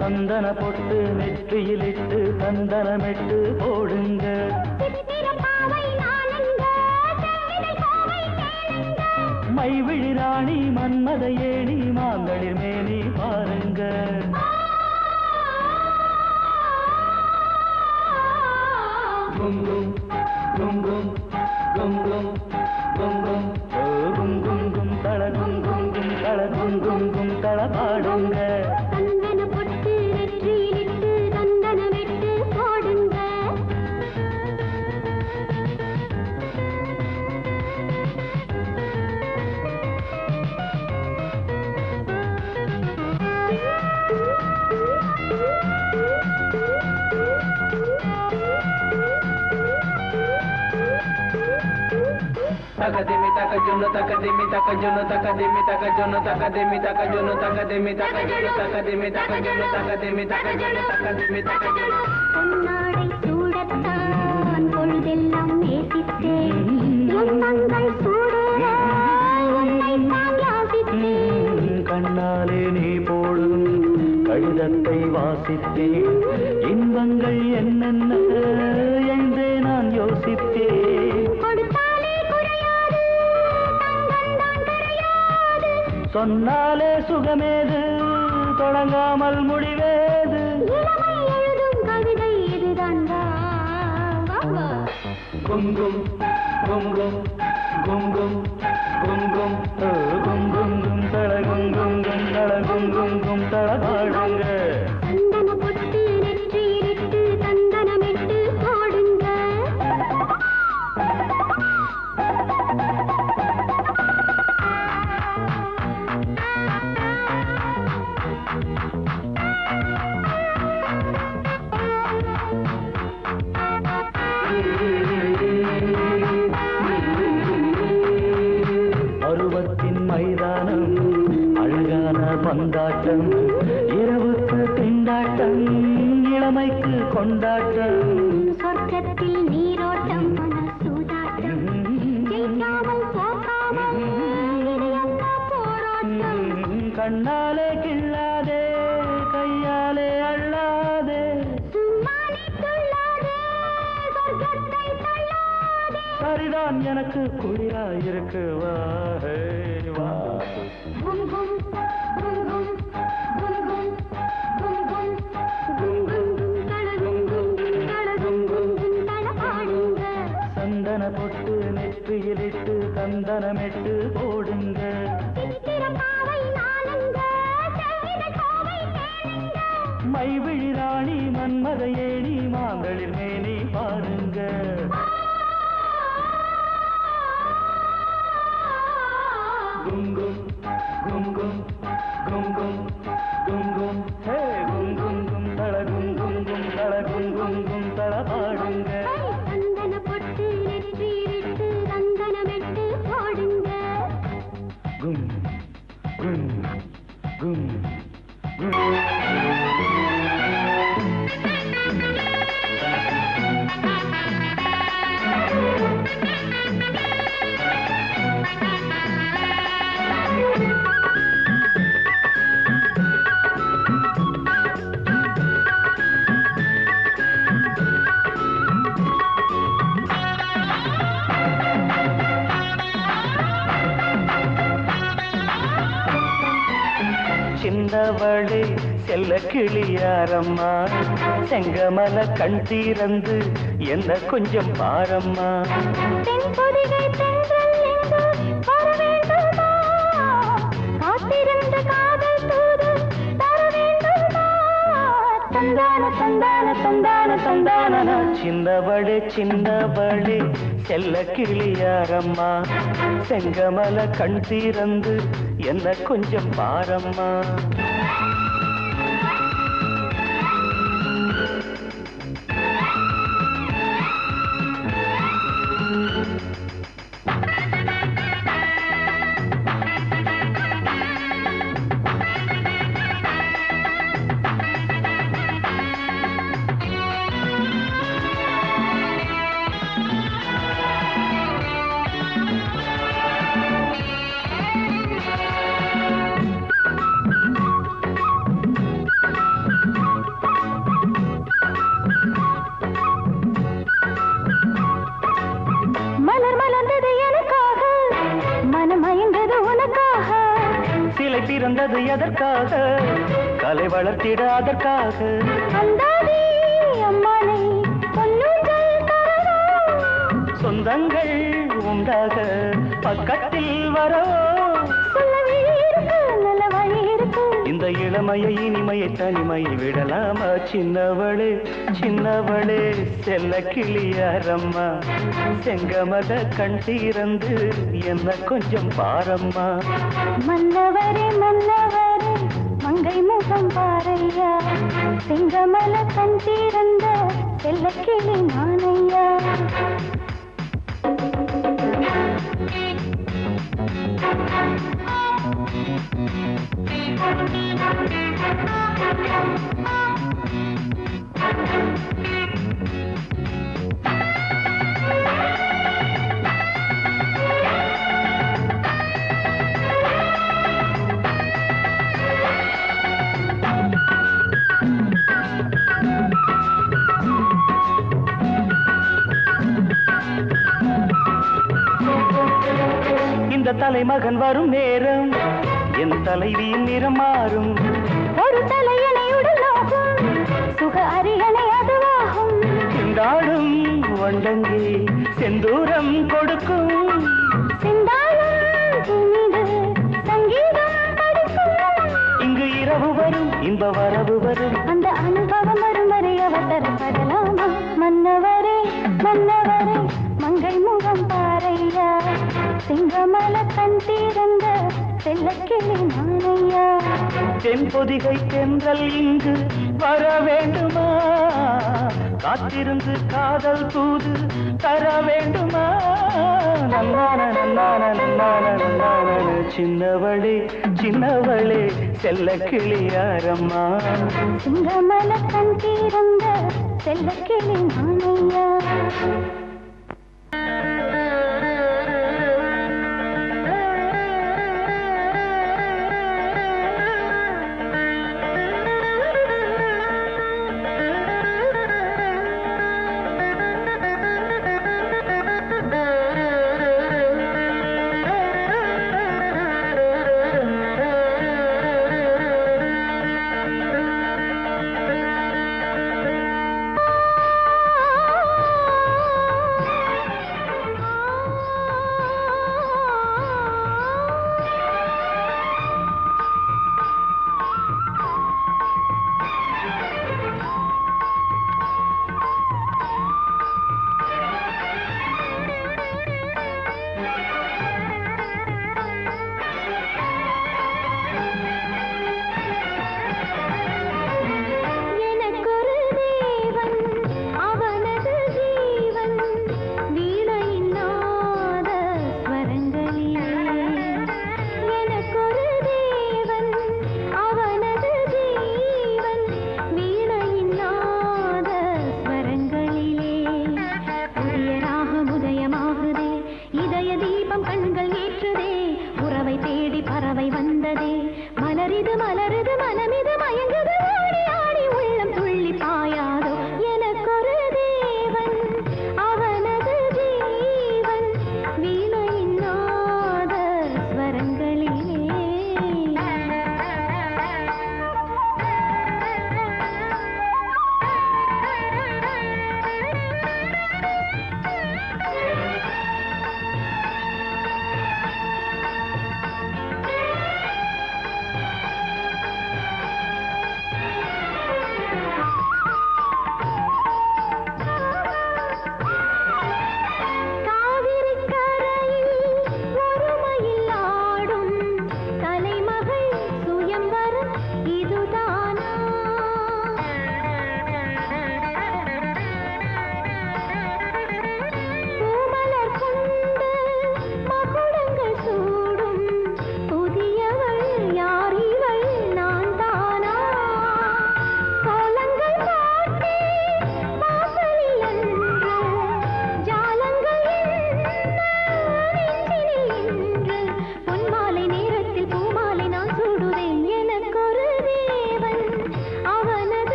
சந்தன பொட்டு நெற்றியிலிட்டு சந்தனமிட்டு போடுங்க. மைவிழி ராணி மன்மத ஏணி மாந்தளிர் மேனி பாருங்க. கும் கும் கும் கும் கும் கும் கும் கும் கும் கும் கும் தள கும் கும் கும் தள கும் கும் கும் தள பாடுங்க. Takademi takajono takademi takajono takademi takajono takademi takajono takademi takajono takademi takajono takademi takajono takademi takajono பொன்னாடை சூடத்தான் பொழுதெல்லாம் நேசித்தேன் எண்ணங்கள் சூடேற உன்னை நான் யாசித்தேன் கண்ணாலே நீ போடும் கடிதத்தை வாசித்தேன் இன்பங்கள் என்னென்ன என்றே நான் யோசித்தேன் சொன்னாலே சுகமேது தொடங்காமல் முடிவேது எழுதும் கவிதை இதுதான் கும் கும் கும் கும் கும் கும் கும் கும் கும் கும் கும் தள கும் கும் கும் தள கும் கும் கும் தள பாடுங்க. சந்தன பொட்டு நெற்றியிலிட்டு சந்தனமிட்டு போடுங்க. பருவத்தின் மைதானம் அழகான பந்தாட்டம் இரவுக்கு திண்டாட்டம் இளமைக்கு கொண்டாட்டம் சொர்க்கத்தில் நீரோட்டம் மனசூதாட்டம் ஜெயிக்காமல் போகாமல் போராட்டம் கண்ணாலே கிள்ளாதே கையாலே அள்ளாதே சும்மானே துள்ளாதே சொர்க்கத்தை தள்ளாதே சரிதான் எனக்கு குளிராயிருக்கு வா ஹே வா. கும் கும் கும் கும் கும் கும் கும் கும் கும் கும் தள கும் கும் தள கும் கும் தள பாடுங்க. சந்தன பொட்டு நெற்றியிலிட்டு சந்தனமிட்டு போடுங்க. சித்திரப்பாவை நானுங்க செவ்வித கோவை கேளுங்க. மைவிழி ராணி மன்மத ஏணி மாந்தளிர் மேனி பாருங்க. கும் கும் கும் கும் கும் கும் கும் கும் ஹே கும் கும் கும் தள கும் கும் கும் தள கும் கும் கும் தள பாடுங்க. சந்தன பொட்டு நெற்றியிலிட்டு சந்தனமிட்டு போடுங்க. கும் கும் கும் கும் சின்னவளே செல்ல கிளியாரம்மா செங்கமல கண் தீரந்து என்ன கொஞ்சம் பாரம்மா. தென்பொதிகை தென்றல் எங்கு வர வேண்டுமா? காத்திருந்த காதல் தூது தர வேண்டுமா? தந்தான தந்தான தந்தான தந்தான சின்னவளே சின்னவளே செல்ல கிளியாரம்மா செங்கமல கண் திறந்து என்ன கொஞ்சம் பாரம்மா பிறந்தது எதற்காக கலை வளர்த்திட அதற்காக சொந்தங்கள் உண்டாக பக்கத்தில் வரவோ இந்த இளமையை இனிமையை தனிமையை விடலாமா சின்னவளே சின்னவளே செல்ல கிளியாரம்மா செங்கமத கண் திறந்து என்ன கொஞ்சம் பாரம்மா மன்னவரே மன்னவரே மங்கை முகம் பாரையா செங்கமல கண் திறந்த செல்ல கிளி நானையா இந்த தலைமகன் வரும் நேரம் என் தலைவியின் நிறம் மாறும் ஒரு தலையணை உடலாகும் சுக அரியணை அதுவாகும் சிந்தாடும் வண்டங்கி செந்தூரம் கொடுக்கும் சங்கீதம் படிக்கும் இங்கு இரவு வரும் இன்ப வரவு வரும் அந்த அனுபவம் வரும் வரை அவசரப்படலாமா மன்னவரே மன்னவரே மங்கை முகம் பாரையா சிங்கமல கண் திறந்த செல்ல கிளி நானையா தென்பொதிகை தென்றல் இங்கு வர வேண்டுமா காத்திருந்து காதல் தூது தர வேண்டுமா நன்னான நன்னான நன்னான நன்னான சின்னவளே சின்னவளே செல்ல கிளியாரம்மா சிங்கமல கண் திறந்த செல்ல கிளி நானையா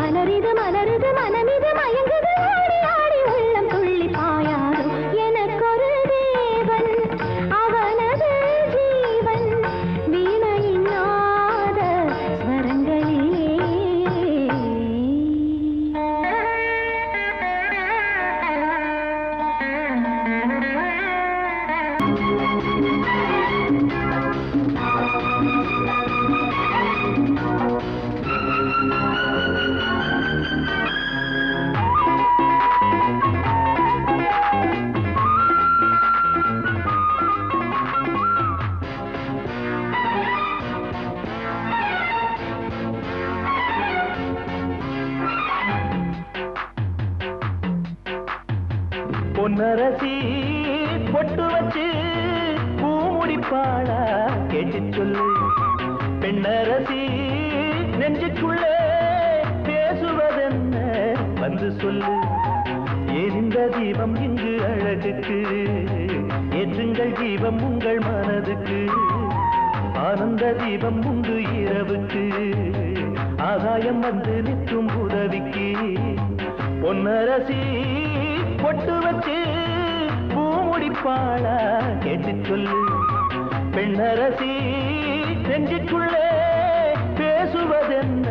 மலரிது மலருது மனமிது மயங்குது ஆடி ஆடி உள்ளம் துள்ளி பாயாதோ எனக்கொரு தேவன் அவனது ஜீவன் வீணையின் நாத ஸ்வரங்களிலே பொன்னரசி பொட்டு வச்சு பூ முடிப்பாளா கேட்டு சொல்லு பெண்ணரசி நெஞ்சுக்குள்ளே பேசுவதென்ன வந்து சொல்லு எரிந்த தீபம் இங்கு அழகுக்கு ஏற்றுங்கள் தீபம் உங்கள் மனதுக்கு ஆனந்த தீபம் உண்டு இரவுக்கு ஆகாயம் வந்து நிற்கும் உதவிக்கு பொன்னரசி பொட்டு வச்சு பூ முடிப்பாளா கேட்டு சொல்லு பெண்ணரசி நெஞ்சுக்குள்ளே பேசுவதென்ன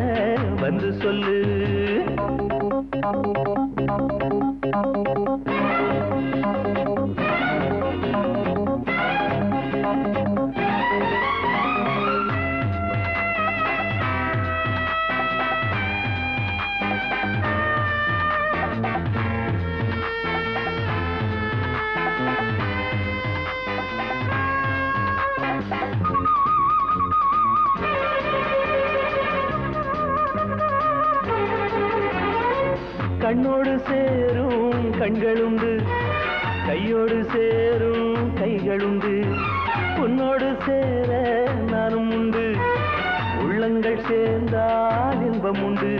வந்து சொல்லு கண்ணோடு சேரும் கண்களுண்டு கையோடு சேரும் கைகளுண்டு உன்னோடு சேர நானும் உண்டு உள்ளங்கள் சேர்ந்தால் இன்பம் உண்டு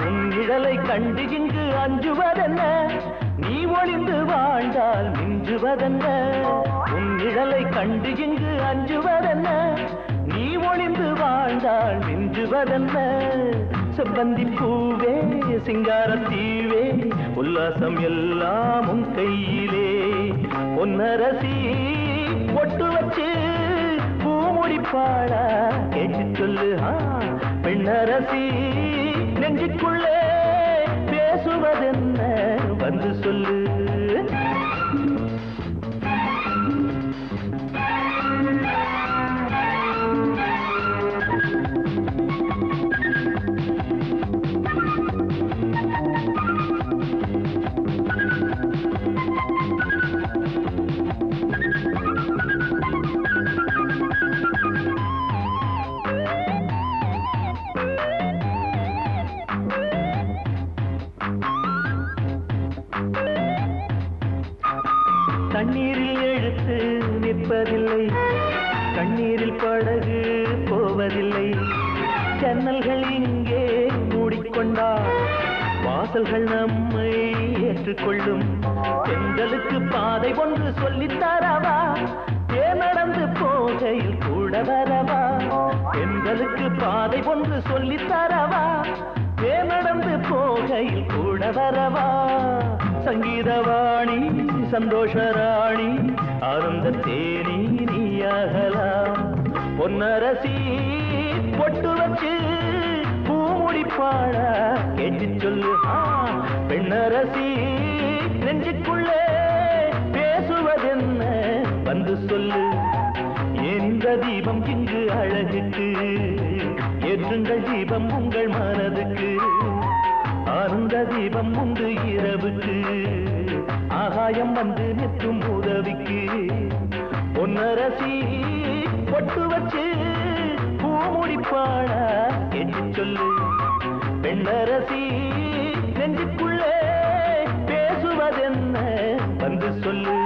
உன் நிழலை கண்டு இங்கு அஞ்சுவதென்ன நீ ஒளிந்து வாழ்ந்தால் மிஞ்சுவதென்ன உன் நிழலை கண்டு இங்கு அஞ்சுவதென்ன நீ ஒளிந்து வாழ்ந்தால் மிஞ்சுவதென்ன செவ்வந்தி பூவே சிங்காரத்தீவே உல்லாசம் எல்லாம் உன் கையிலே பொன்னரசி பொட்டு வச்சு பூ முடிப்பாளா கேட்டு சொல்லு பெண்ணரசி நெஞ்சுக்குள்ளே பேசுவதென்ன வந்து சொல்லு தண்ணீரில் எழுத்து நிற்பதில்லை கண்ணீரில் படகு போவதில்லை ஜன்னல்கள் இங்கே மூடிக்கொண்டால் வாசல்கள் நம்மை ஏற்றுக்கொள்ளும் பெண்களுக்கு பாதை ஒன்று சொல்லித்தரவா நடந்து போகையில் கூட வரவா பெண்களுக்கு பாதை ஒன்று சொல்லித்தரவா நடந்து போகையில் கூட வரவா சங்கீதவாணி சந்தோஷராணி ஆனந்த தேனி நீயாகலாம் பொன்னரசி பொட்டு வச்சு பூ முடிப்பாளா கேட்டு சொல்லு பெண்ணரசி நெஞ்சுக்குள்ளே பேசுவதென்ன வந்து சொல்லு எந்த தீபம் இங்கு அழகுக்கு ஏற்றுங்கள் தீபம் உங்கள் மனதுக்கு ஆனந்த தீபம் உண்டு இரவுக்கு ஆகாயம் வந்து நிற்கும் உதவிக்கு பொன்னரசி பொட்டு வச்சு பூ முடிப்பாளா கேட்டு சொல்லு பெண்ணரசி நெஞ்சுக்குள்ளே பேசுவதென்ன வந்து சொல்லு